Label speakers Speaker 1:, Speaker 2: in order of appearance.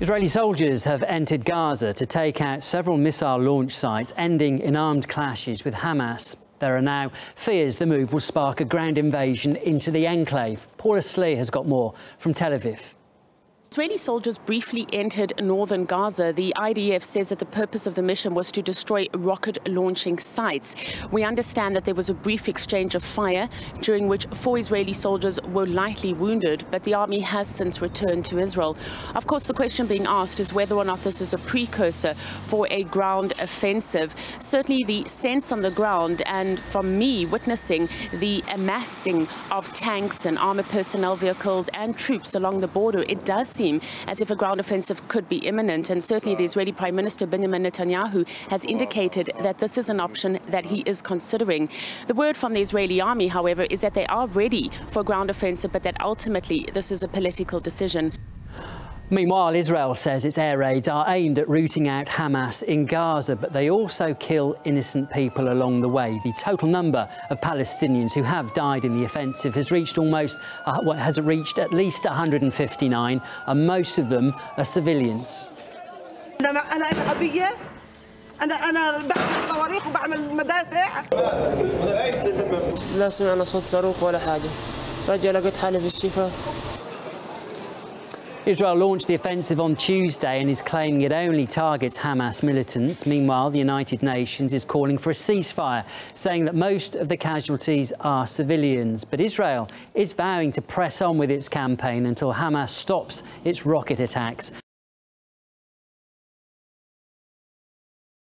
Speaker 1: Israeli soldiers have entered Gaza to take out several missile launch sites, ending in armed clashes with Hamas. There are now fears the move will spark a ground invasion into the enclave. Paula Slee has got more from Tel Aviv.
Speaker 2: Israeli soldiers briefly entered northern Gaza. The IDF says that the purpose of the mission was to destroy rocket launching sites. We understand that there was a brief exchange of fire during which 4 Israeli soldiers were lightly wounded, but the army has since returned to Israel. Of course, the question being asked is whether or not this is a precursor for a ground offensive. Certainly the sense on the ground, and from me witnessing the amassing of tanks and armored personnel vehicles and troops along the border, it does seem as if a ground offensive could be imminent, and certainly the Israeli Prime Minister Benjamin Netanyahu has indicated that this is an option that he is considering. The word from the Israeli army, however, is that they are ready for a ground offensive, but that ultimately this is a political decision.
Speaker 1: Meanwhile, Israel says its air raids are aimed at rooting out Hamas in Gaza, but they also kill innocent people along the way. The total number of Palestinians who have died in the offensive has reached at least 159, and most of them are civilians.
Speaker 3: لا سمعنا صوت صاروخ ولا حاجة. رجع لقيت حالي في الشفا.
Speaker 1: Israel launched the offensive on Tuesday and is claiming it only targets Hamas militants. Meanwhile, the United Nations is calling for a ceasefire, saying that most of the casualties are civilians. But Israel is vowing to press on with its campaign until Hamas stops its rocket attacks.